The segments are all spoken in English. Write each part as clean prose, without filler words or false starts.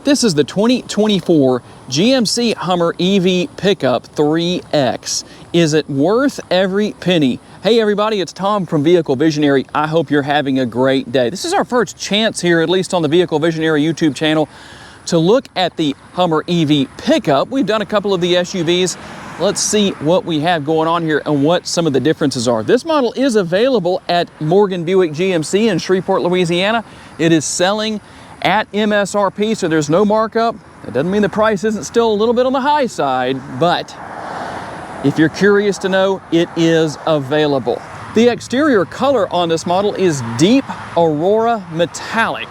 This is the 2024 GMC Hummer EV pickup 3X. Is it worth every penny? Hey everybody, it's Tom from Vehicle Visionary. I hope you're having a great day. This is our first chance here, at least on the Vehicle Visionary YouTube channel, to look at the Hummer EV pickup. We've done a couple of the SUVs. Let's see what we have going on here and what some of the differences are. This model is available at Morgan Buick GMC in Shreveport, Louisiana. It is selling at MSRP, so there's no markup. That doesn't mean the price isn't still a little bit on the high side, but if you're curious to know, it is available. The exterior color on this model is deep Aurora Metallic,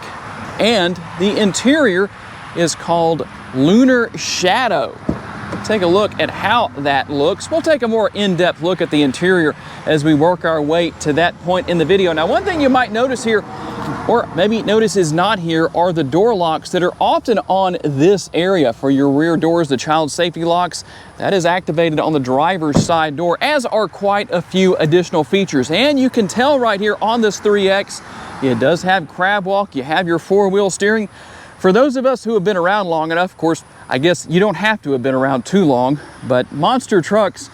and the interior is called Lunar Shadow. Take a look at how that looks. We'll take a more in-depth look at the interior as we work our way to that point in the video. Now, one thing you might notice here, or maybe notice is not here, are the door locks that are often on this area for your rear doors, the child safety locks. That is activated on the driver's side door, as are quite a few additional features. And you can tell right here on this 3X, it does have crab walk. You have your four-wheel steering. For those of us who have been around long enough, of course, I guess you don't have to have been around too long, but monster trucks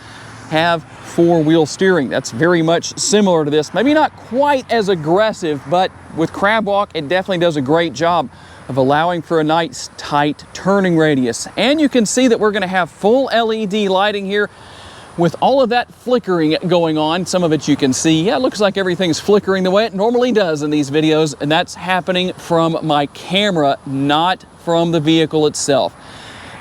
have four-wheel steering. That's very much similar to this. Maybe not quite as aggressive, but with crab walk, it definitely does a great job of allowing for a nice, tight turning radius. And you can see that we're gonna have full LED lighting here with all of that flickering going on. Some of it you can see, yeah, it looks like everything's flickering the way it normally does in these videos, and that's happening from my camera, not from the vehicle itself.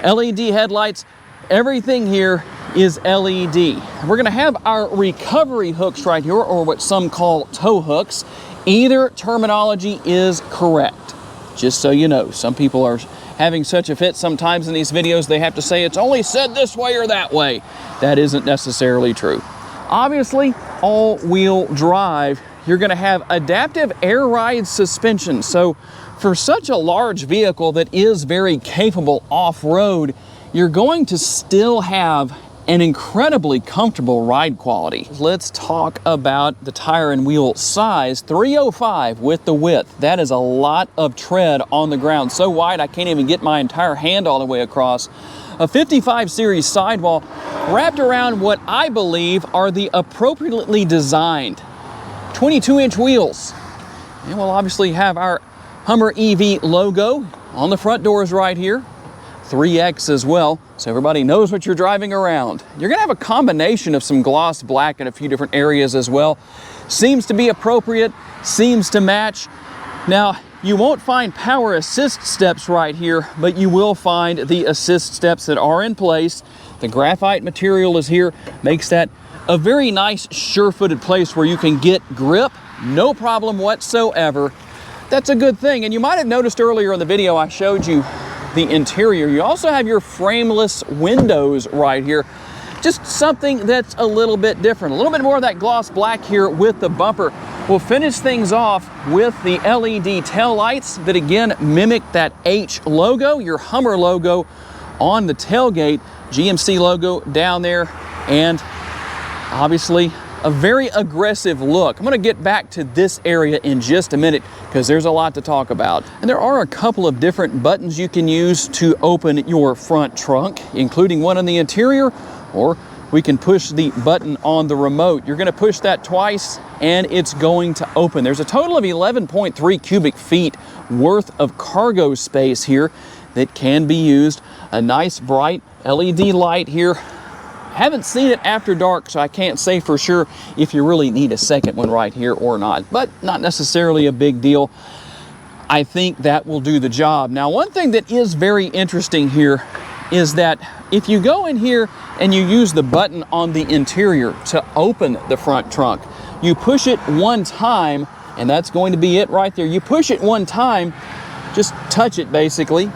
LED headlights, everything here is LED. We're gonna have our recovery hooks right here, or what some call tow hooks. Either terminology is correct, just so you know. Some people are having such a fit sometimes in these videos, they have to say it's only said this way or that way. That isn't necessarily true. Obviously, all-wheel drive, you're gonna have adaptive air ride suspension. So for such a large vehicle that is very capable off-road, you're going to still have an incredibly comfortable ride quality. Let's talk about the tire and wheel size. 305 with the width. That is a lot of tread on the ground. So wide I can't even get my entire hand all the way across. A 55 series sidewall wrapped around what I believe are the appropriately designed 22-inch wheels. And we'll obviously have our Hummer EV logo on the front doors right here. 3X as well, so everybody knows what you're driving around. You're gonna have a combination of some gloss black in a few different areas as well. Seems to be appropriate, seems to match. Now, you won't find power assist steps right here, but you will find the assist steps that are in place. The graphite material is here, makes that a very nice, sure-footed place where you can get grip, no problem whatsoever. That's a good thing. And you might have noticed earlier in the video I showed you the interior. You also have your frameless windows right here. Just something that's a little bit different. A little bit more of that gloss black here with the bumper. We'll finish things off with the LED tail lights that again mimic that H logo, your Hummer logo on the tailgate, GMC logo down there, and obviously a very aggressive look. I'm gonna get back to this area in just a minute because there's a lot to talk about. And there are a couple of different buttons you can use to open your front trunk, including one on the interior, or we can push the button on the remote. You're gonna push that twice and it's going to open. There's a total of 11.3 cubic feet worth of cargo space here that can be used. A nice bright LED light here. Haven't seen it after dark, so I can't say for sure if you really need a second one right here or not, but not necessarily a big deal. I think that will do the job. Now, one thing that is very interesting here is that if you go in here and you use the button on the interior to open the front trunk, you push it one time, and that's going to be it right there. You push it one time, just touch it basically,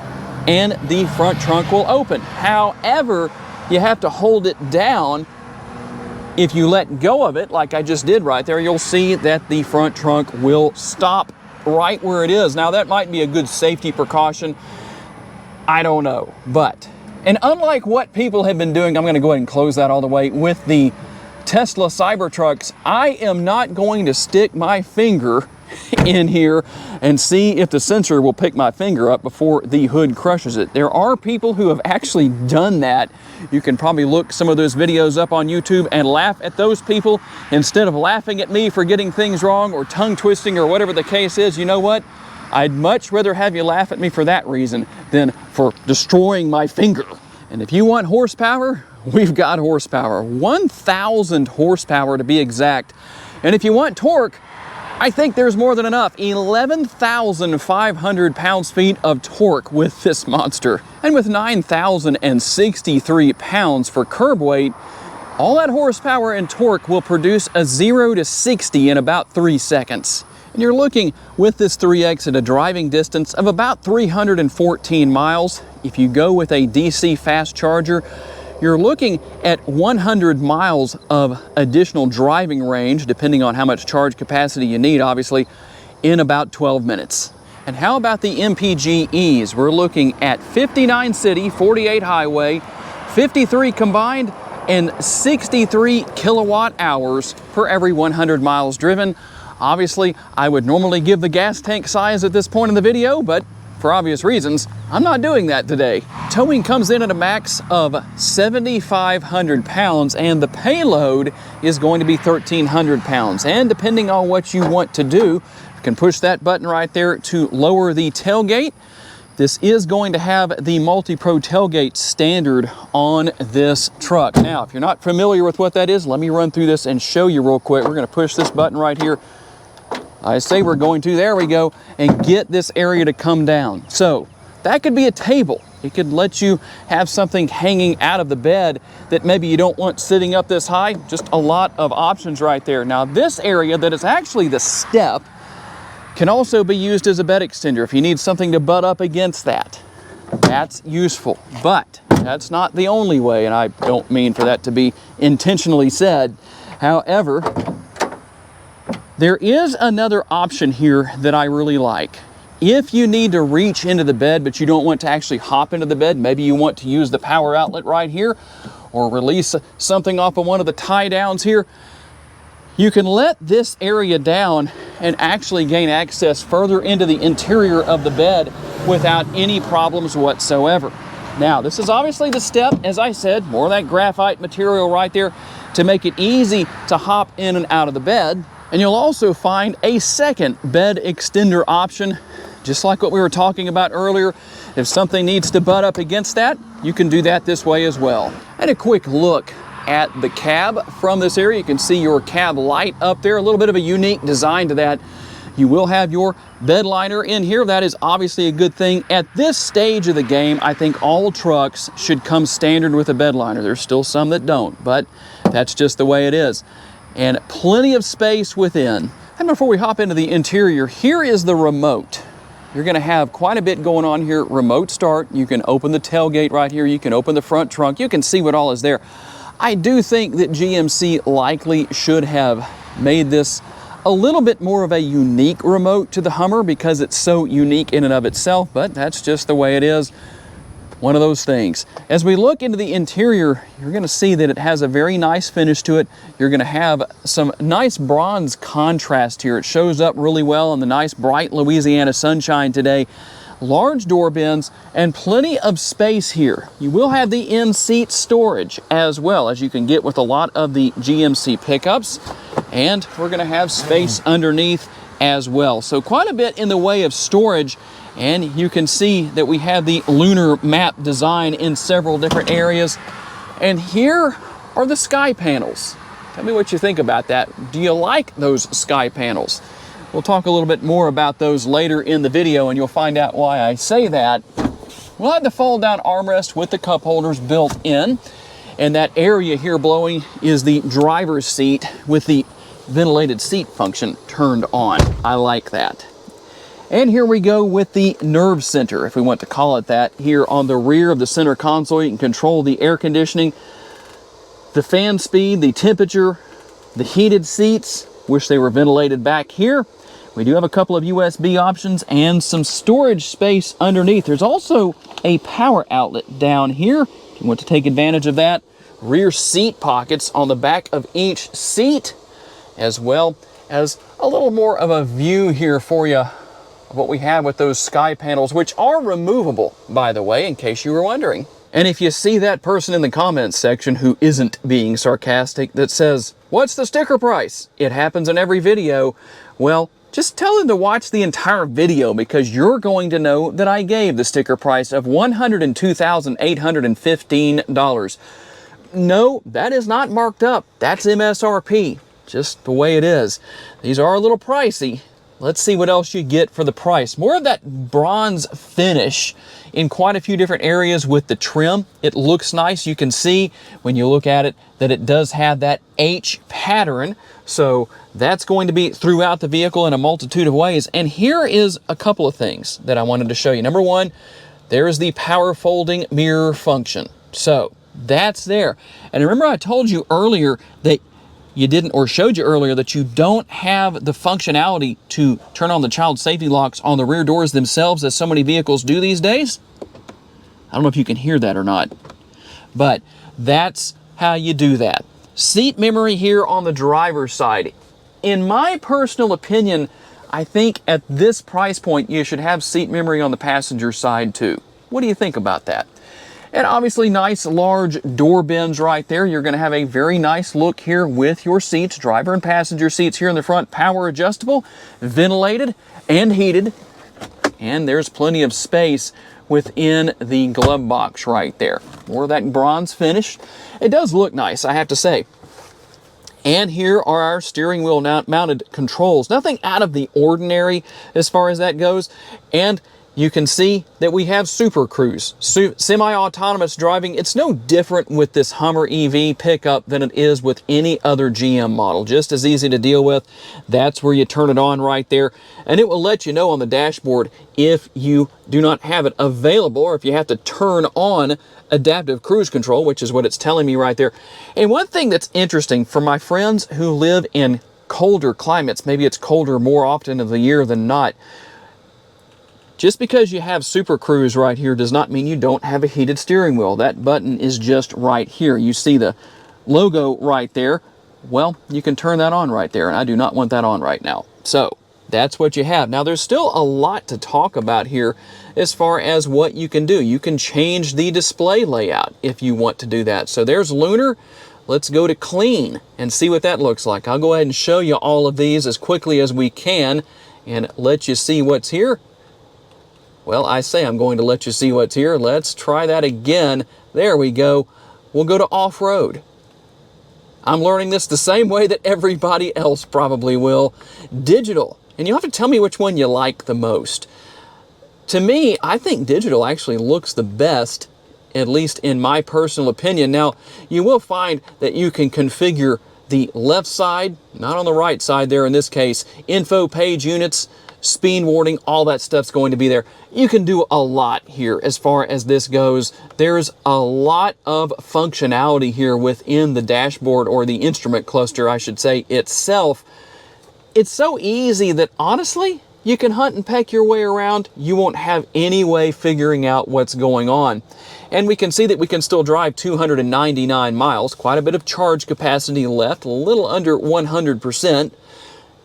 and the front trunk will open. However, you have to hold it down. If you let go of it, like I just did right there, you'll see that the front trunk will stop right where it is. Now, that might be a good safety precaution. I don't know, but, and unlike what people have been doing, I'm gonna go ahead and close that all the way, with the Tesla Cybertrucks, I am not going to stick my finger in here and see if the sensor will pick my finger up before the hood crushes it. There are people who have actually done that. You can probably look some of those videos up on YouTube and laugh at those people instead of laughing at me for getting things wrong or tongue twisting or whatever the case is. You know what? I'd much rather have you laugh at me for that reason than for destroying my finger. And if you want horsepower, we've got horsepower. 1,000 horsepower to be exact. And if you want torque, I think there's more than enough. 11,500 pounds-feet of torque with this monster. And with 9,063 pounds for curb weight, all that horsepower and torque will produce a 0 to 60 in about 3 seconds. And you're looking with this 3X at a driving distance of about 314 miles. If you go with a DC fast charger, you're looking at 100 miles of additional driving range, depending on how much charge capacity you need, obviously, in about 12 minutes. And how about the MPGEs? We're looking at 59 city, 48 highway, 53 combined, and 63 kilowatt hours per every 100 miles driven. Obviously, I would normally give the gas tank size at this point in the video, but for obvious reasons, I'm not doing that today. Towing comes in at a max of 7,500 pounds, and the payload is going to be 1,300 pounds. And depending on what you want to do, you can push that button right there to lower the tailgate. This is going to have the multi-pro tailgate standard on this truck. Now, if you're not familiar with what that is, let me run through this and show you real quick. We're gonna push this button right here. I say we're going to, there we go, and get this area to come down. So that could be a table. It could let you have something hanging out of the bed that maybe you don't want sitting up this high. Just a lot of options right there. Now this area that is actually the step can also be used as a bed extender if you need something to butt up against that. That's useful, but that's not the only way, and I don't mean for that to be intentionally said. However, there is another option here that I really like. If you need to reach into the bed, but you don't want to actually hop into the bed, maybe you want to use the power outlet right here, or release something off of one of the tie downs here, you can let this area down and actually gain access further into the interior of the bed without any problems whatsoever. Now, this is obviously the step, as I said, more of that graphite material right there to make it easy to hop in and out of the bed. And you'll also find a second bed extender option, just like what we were talking about earlier. If something needs to butt up against that, you can do that this way as well. And a quick look at the cab from this area. You can see your cab light up there, a little bit of a unique design to that. You will have your bed liner in here. That is obviously a good thing. At this stage of the game, I think all trucks should come standard with a bed liner. There's still some that don't, but that's just the way it is. And plenty of space within. And before we hop into the interior, here is the remote. You're gonna have quite a bit going on here. Remote start, you can open the tailgate right here, you can open the front trunk, you can see what all is there. I do think that GMC likely should have made this a little bit more of a unique remote to the Hummer because it's so unique in and of itself, but that's just the way it is. One of those things. As we look into the interior, you're gonna see that it has a very nice finish to it. You're gonna have some nice bronze contrast here. It shows up really well in the nice bright Louisiana sunshine today. Large door bins and plenty of space here. You will have the in-seat storage as well, as you can get with a lot of the GMC pickups. And we're gonna have space underneath as well. So quite a bit in the way of storage. And you can see that we have the lunar map design in several different areas. And here are the sky panels. Tell me what you think about that. Do you like those sky panels? We'll talk a little bit more about those later in the video, and you'll find out why I say that. We'll have the fold-down armrest with the cup holders built in. And that area here blowing is the driver's seat with the ventilated seat function turned on. I like that. And here we go with the nerve center, if we want to call it that. Here on the rear of the center console, you can control the air conditioning, the fan speed, the temperature, the heated seats. Wish they were ventilated back here. We do have a couple of USB options and some storage space underneath. There's also a power outlet down here if you want to take advantage of that. Rear seat pockets on the back of each seat as well as a little more of a view here for you of what we have with those sky panels, which are removable, by the way, in case you were wondering. And if you see that person in the comments section who isn't being sarcastic that says, "What's the sticker price?" It happens in every video. Well, just tell them to watch the entire video, because you're going to know that I gave the sticker price of $102,815. No, that is not marked up. That's MSRP, just the way it is. These are a little pricey. Let's see what else you get for the price. More of that bronze finish in quite a few different areas with the trim. It looks nice. You can see when you look at it that it does have that H pattern. So that's going to be throughout the vehicle in a multitude of ways. And here is a couple of things that I wanted to show you. Number one, there is the power folding mirror function. So that's there. And remember I told you earlier that you didn't, or showed you earlier, that you don't have the functionality to turn on the child safety locks on the rear doors themselves, as so many vehicles do these days. I don't know if you can hear that or not, but that's how you do that. Seat memory here on the driver's side. In my personal opinion, I think at this price point, you should have seat memory on the passenger side too. What do you think about that? And obviously nice large door bins right there. You're going to have a very nice look here with your seats, driver and passenger seats here in the front, power adjustable, ventilated and heated. And there's plenty of space within the glove box right there. More of that bronze finish. It does look nice, I have to say. And here are our steering wheel mounted controls. Nothing out of the ordinary as far as that goes. And you can see that we have Super Cruise, semi-autonomous driving. It's no different with this Hummer EV pickup than it is with any other GM model. Just as easy to deal with. That's where you turn it on right there. And it will let you know on the dashboard if you do not have it available, or if you have to turn on adaptive cruise control, which is what it's telling me right there. And one thing that's interesting for my friends who live in colder climates, maybe it's colder more often of the year than not, just because you have Super Cruise right here does not mean you don't have a heated steering wheel. That button is just right here. You see the logo right there. Well, you can turn that on right there, and I do not want that on right now. So that's what you have. Now, there's still a lot to talk about here as far as what you can do. You can change the display layout if you want to do that. So there's Lunar. Let's go to Clean and see what that looks like. I'll go ahead and show you all of these as quickly as we can and let you see what's here. Well, I say I'm going to let you see what's here. Let's try that again. There we go. We'll go to off-road. I'm learning this the same way that everybody else probably will. Digital. And you'll have to tell me which one you like the most. To me, I think digital actually looks the best, at least in my personal opinion. Now, you will find that you can configure the left side, not on the right side there in this case, info page units, speed warning, all that stuff's going to be there. You can do a lot here as far as this goes. There's a lot of functionality here within the dashboard, or the instrument cluster, I should say, itself. It's so easy that honestly, you can hunt and peck your way around. You won't have any way figuring out what's going on. And we can see that we can still drive 299 miles, quite a bit of charge capacity left, a little under 100%.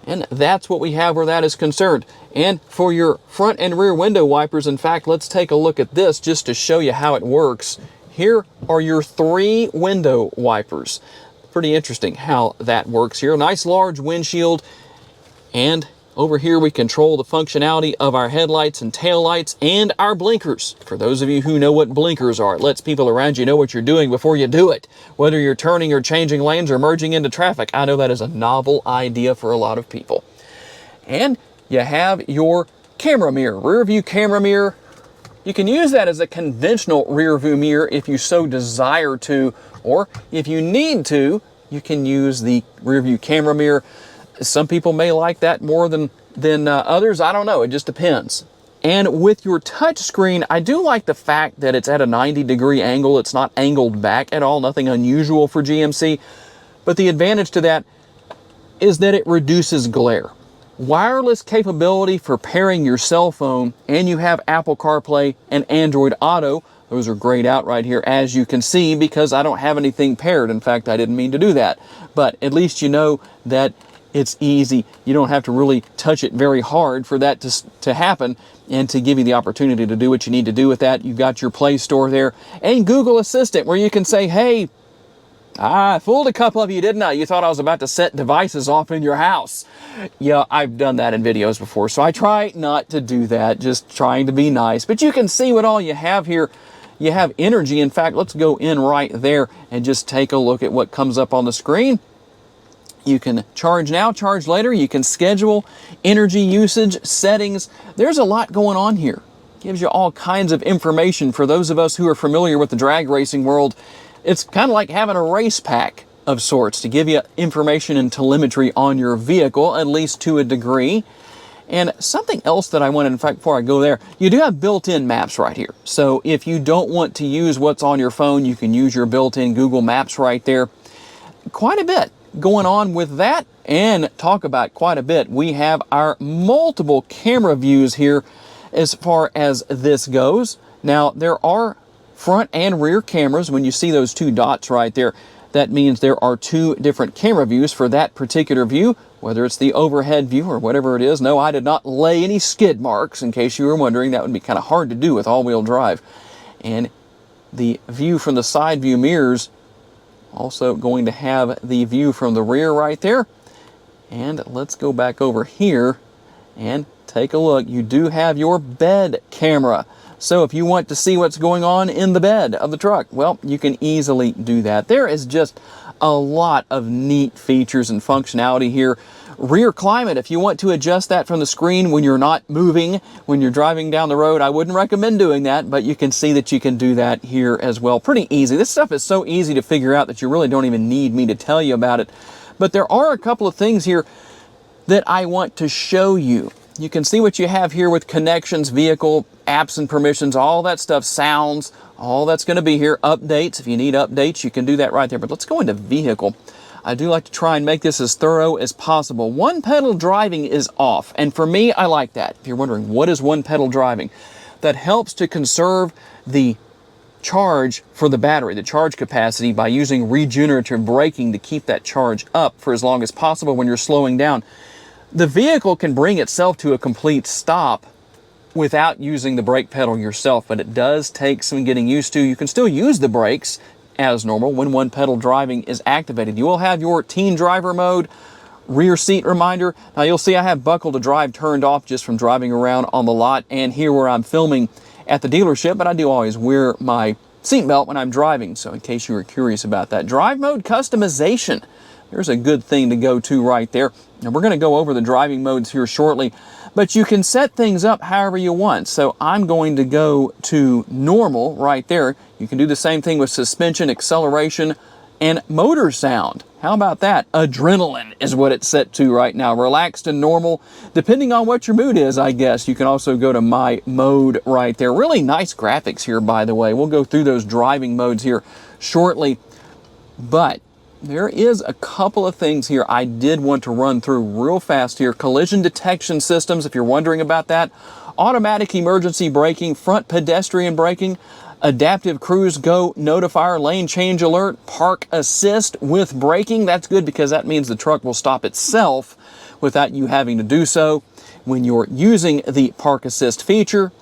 And that's what we have where that is concerned. And for your front and rear window wipers, in fact, let's take a look at this just to show you how it works. Here are your 3 window wipers. Pretty interesting how that works here. Nice large windshield. And over here we control the functionality of our headlights and taillights and our blinkers. For those of you who know what blinkers are, it lets people around you know what you're doing before you do it. Whether you're turning or changing lanes or merging into traffic. I know that is a novel idea for a lot of people. And you have your camera mirror, rear view camera mirror. You can use that as a conventional rear view mirror if you so desire to, or if you need to, you can use the rear view camera mirror. Some people may like that more than others. I don't know. It just depends. And with your touch screen, I do like the fact that it's at a 90-degree angle. It's not angled back at all. Nothing unusual for GMC. But the advantage to that is that it reduces glare. Wireless capability for pairing your cell phone, and you have Apple CarPlay and Android Auto. Those are grayed out right here, as you can see, because I don't have anything paired. In fact, I didn't mean to do that. But at least you know that It's easy. You don't have to really touch it very hard for that to happen and to give you the opportunity to do what you need to do with that. You've got your Play Store there and Google Assistant where you can say, hey, I fooled a couple of you, didn't I? You thought I was about to set devices off in your house. Yeah, I've done that in videos before, so I try not to do that, just trying to be nice. But you can see what all you have here. You have energy. In fact, let's go in right there and just take a look at what comes up on the screen. You can charge now, charge later. You can schedule energy usage, settings. There's a lot going on here. Gives you all kinds of information. For those of us who are familiar with the drag racing world, it's kind of like having a race pack of sorts to give you information and telemetry on your vehicle, at least to a degree. And something else that I wanted, in fact, before I go there, you do have built-in maps right here. So if you don't want to use what's on your phone, you can use your built-in Google Maps right there. Quite a bit going on with that, and talk about quite a bit. We have our multiple camera views here as far as this goes. Now, there are front and rear cameras. When you see those two dots right there, that means there are two different camera views for that particular view, whether it's the overhead view or whatever it is. No, I did not lay any skid marks, in case you were wondering. That would be kind of hard to do with all-wheel drive. And the view from the side view mirrors, also going to have the view from the rear right there. And let's go back over here and take a look. You do have your bed camera. So if you want to see what's going on in the bed of the truck, well, you can easily do that. There is just a lot of neat features and functionality here. Rear climate, if you want to adjust that from the screen when you're not moving, when you're driving down the road, I wouldn't recommend doing that, but you can see that you can do that here as well. Pretty easy. This stuff is so easy to figure out that you really don't even need me to tell you about it. But there are a couple of things here that I want to show you. You can see what you have here with connections, vehicle, apps and permissions, all that stuff, sounds, all that's going to be here. Updates, if you need updates, you can do that right there. But let's go into vehicle. I do like to try and make this as thorough as possible. One pedal driving is off, and for me, I like that. If you're wondering, what is one pedal driving? That helps to conserve the charge for the battery, the charge capacity, by using regenerative braking to keep that charge up for as long as possible when you're slowing down. The vehicle can bring itself to a complete stop without using the brake pedal yourself, but it does take some getting used to. You can still use the brakes as normal when one pedal driving is activated. You will have your teen driver mode, rear seat reminder. Now you'll see I have buckle to drive turned off just from driving around on the lot and here where I'm filming at the dealership, but I do always wear my seatbelt when I'm driving, so in case you were curious about that. Drive mode customization. There's a good thing to go to right there. Now we're going to go over the driving modes here shortly, but you can set things up however you want. So I'm going to go to normal right there. You can do the same thing with suspension, acceleration, and motor sound. How about that? Adrenaline is what it's set to right now. Relaxed and normal, depending on what your mood is, I guess. You can also go to my mode right there. Really nice graphics here, by the way. We'll go through those driving modes here shortly, but there is a couple of things here I did want to run through real fast here. Collision detection systems, if you're wondering about that. Automatic emergency braking, front pedestrian braking, adaptive cruise go notifier, lane change alert, park assist with braking. That's good because that means the truck will stop itself without you having to do so when you're using the park assist feature.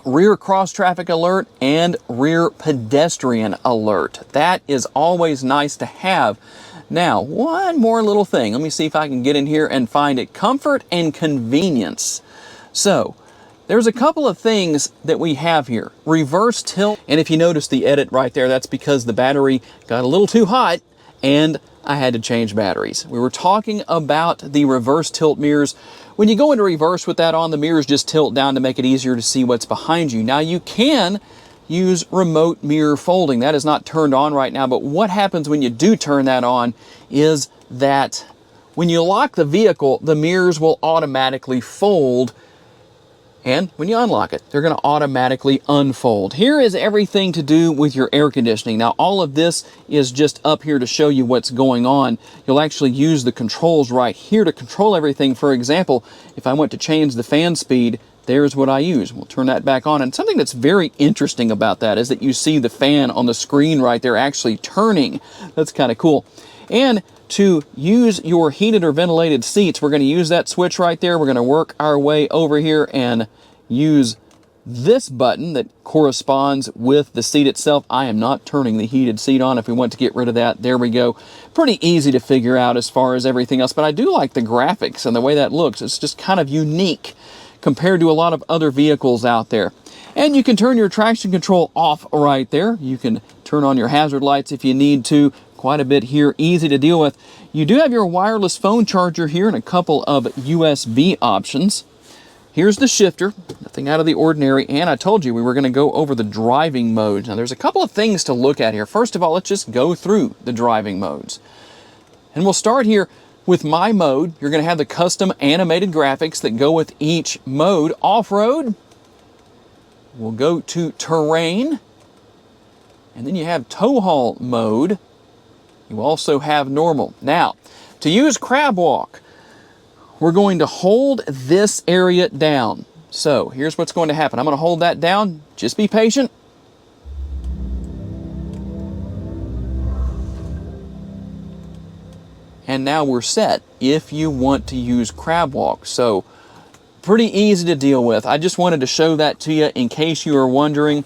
Rear cross traffic alert and rear pedestrian alert. That is always nice to have. Now, one more little thing. Let me see if I can get in here and find it. Comfort and convenience. So, there's a couple of things that we have here. Reverse tilt, and if you notice the edit right there, that's because the battery got a little too hot and I had to change batteries. We were talking about the reverse tilt mirrors. When you go into reverse with that on, the mirrors just tilt down to make it easier to see what's behind you. Now you can use remote mirror folding. That is not turned on right now, but what happens when you do turn that on is that when you lock the vehicle, the mirrors will automatically fold, and when you unlock it, they're going to automatically unfold. Here is everything to do with your air conditioning. Now, all of this is just up here to show you what's going on. You'll actually use the controls right here to control everything. For example, if I want to change the fan speed, there's what I use. We'll turn that back on. And something that's very interesting about that is that you see the fan on the screen right there actually turning. That's kind of cool. And to use your heated or ventilated seats, we're going to use that switch right there. We're going to work our way over here and use this button that corresponds with the seat itself. I am not turning the heated seat on if we want to get rid of that. There we go. Pretty easy to figure out as far as everything else, but I do like the graphics and the way that looks. It's just kind of unique compared to a lot of other vehicles out there. And you can turn your traction control off right there. You can turn on your hazard lights if you need to. Quite a bit here, easy to deal with. You do have your wireless phone charger here and a couple of USB options. Here's the shifter, nothing out of the ordinary, and I told you we were going to go over the driving modes. Now there's a couple of things to look at here. First of all, let's just go through the driving modes. And we'll start here with my mode. You're going to have the custom animated graphics that go with each mode. Off-road, we'll go to terrain, and then you have tow haul mode. You also have normal. Now, to use crab walk, we're going to hold this area down. So here's what's going to happen. I'm going to hold that down. Just be patient. And now we're set if you want to use crab walk. So pretty easy to deal with. I just wanted to show that to you in case you are wondering.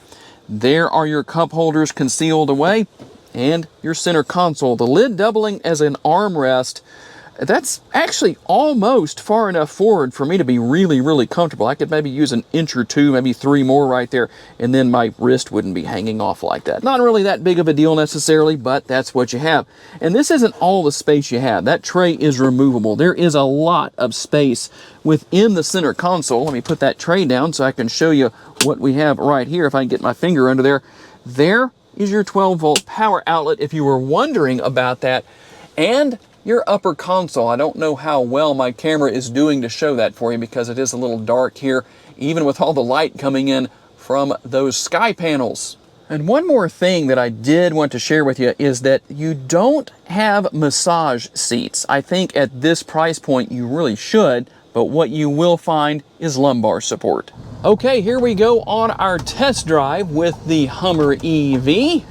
There are your cup holders concealed away and your center console. The lid doubling as an armrest. That's actually almost far enough forward for me to be really, really comfortable. I could maybe use an inch or two, maybe 3 more right there, and then my wrist wouldn't be hanging off like that. Not really that big of a deal necessarily, but that's what you have. And this isn't all the space you have. That tray is removable. There is a lot of space within the center console. Let me put that tray down so I can show you what we have right here. If I can get my finger under there. There is your 12-volt power outlet if you were wondering about that. And your upper console. I don't know how well my camera is doing to show that for you because it is a little dark here, even with all the light coming in from those sky panels. And one more thing that I did want to share with you is that you don't have massage seats. I think at this price point you really should, but what you will find is lumbar support. Okay, here we go on our test drive with the Hummer EV.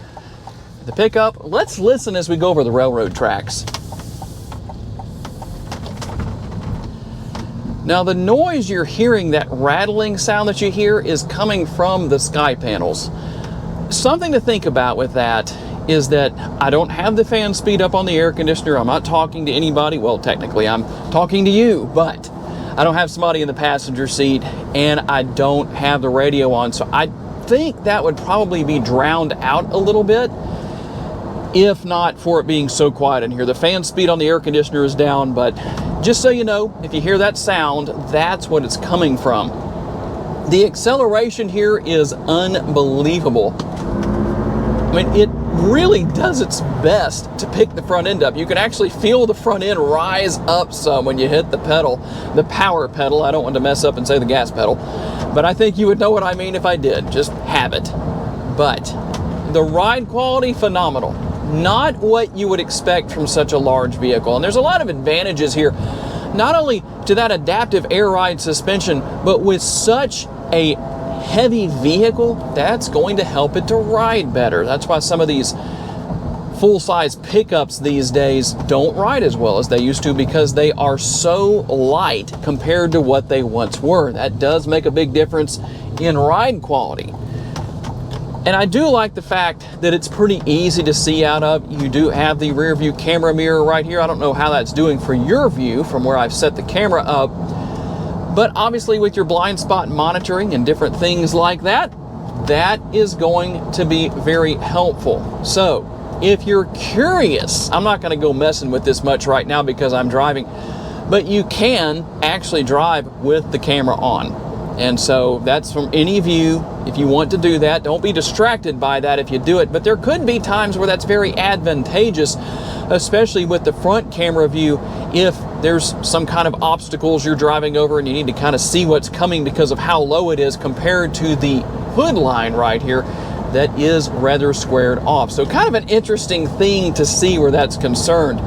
The pickup, let's listen as we go over the railroad tracks. Now the noise you're hearing, that rattling sound that you hear, is coming from the sky panels. Something to think about with that is that I don't have the fan speed up on the air conditioner. I'm not talking to anybody. Well, technically I'm talking to you, but I don't have somebody in the passenger seat and I don't have the radio on. So I think that would probably be drowned out a little bit, if not for it being so quiet in here. The fan speed on the air conditioner is down, but just so you know, if you hear that sound, that's what it's coming from. The acceleration here is unbelievable. I mean, it really does its best to pick the front end up. You can actually feel the front end rise up some when you hit the pedal, the power pedal. I don't want to mess up and say the gas pedal, but I think you would know what I mean if I did. Just have it. But the ride quality, phenomenal. Not what you would expect from such a large vehicle. And there's a lot of advantages here, not only to that adaptive air ride suspension, but with such a heavy vehicle, that's going to help it to ride better. That's why some of these full-size pickups these days don't ride as well as they used to, because they are so light compared to what they once were. That does make a big difference in ride quality. And I do like the fact that it's pretty easy to see out of. You do have the rear view camera mirror right here. I don't know how that's doing for your view from where I've set the camera up, but obviously with your blind spot monitoring and different things like that, that is going to be very helpful. So if you're curious, I'm not going to go messing with this much right now because I'm driving, but you can actually drive with the camera on. And so that's from any view. If you want to do that, don't be distracted by that if you do it. But there could be times where that's very advantageous, especially with the front camera view. If there's some kind of obstacles you're driving over and you need to kind of see what's coming because of how low it is compared to the hood line right here, that is rather squared off. So kind of an interesting thing to see where that's concerned.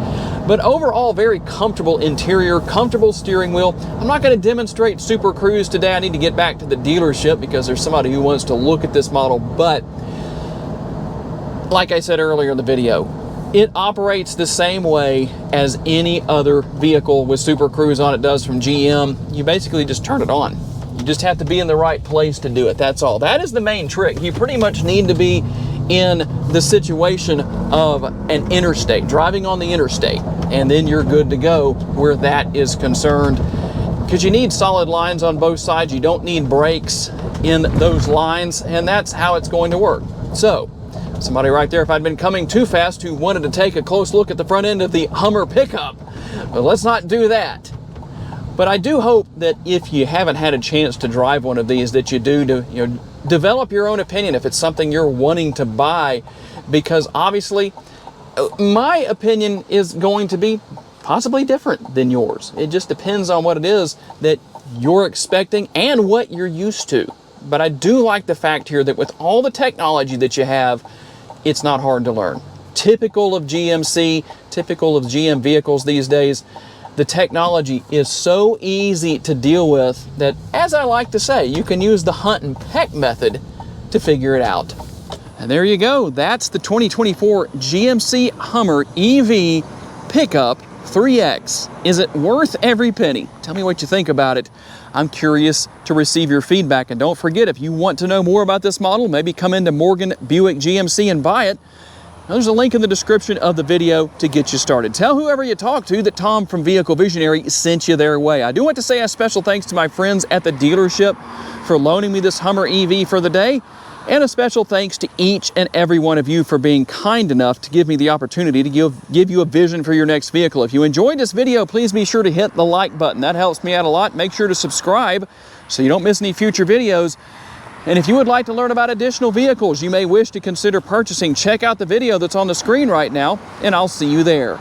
But overall, very comfortable interior, comfortable steering wheel. I'm not going to demonstrate Super Cruise today. I need to get back to the dealership because there's somebody who wants to look at this model. But like I said earlier in the video, It operates the same way as any other vehicle with Super Cruise on it does from GM. You basically just turn it on. You just have to be in the right place to do it. That's all. That is the main trick. You pretty much need to be in the situation of an interstate, driving on the interstate, and then you're good to go where that is concerned. Because you need solid lines on both sides. You don't need brakes in those lines, and that's how it's going to work. So, somebody right there, if I'd been coming too fast, who wanted to take a close look at the front end of the Hummer pickup, but let's not do that. But I do hope that if you haven't had a chance to drive one of these, that you do to develop your own opinion if it's something you're wanting to buy, because obviously my opinion is going to be possibly different than yours. It just depends on what it is that you're expecting and what you're used to. But I do like the fact here that with all the technology that you have, it's not hard to learn. Typical of GMC, typical of GM vehicles these days, the technology is so easy to deal with that, as I like to say, you can use the hunt and peck method to figure it out. And there you go. That's the 2024 GMC Hummer EV pickup 3X. Is it worth every penny? Tell me what you think about it. I'm curious to receive your feedback. And don't forget, if you want to know more about this model, maybe come into Morgan Buick GMC and buy it. There's a link in the description of the video to get you started. Tell whoever you talk to that Tom from Vehicle Visionary sent you their way. I do want to say a special thanks to my friends at the dealership for loaning me this Hummer EV for the day. And a special thanks to each and every one of you for being kind enough to give me the opportunity to give you a vision for your next vehicle. If you enjoyed this video, please be sure to hit the like button. That helps me out a lot. Make sure to subscribe so you don't miss any future videos. And if you would like to learn about additional vehicles you may wish to consider purchasing, check out the video that's on the screen right now, and I'll see you there.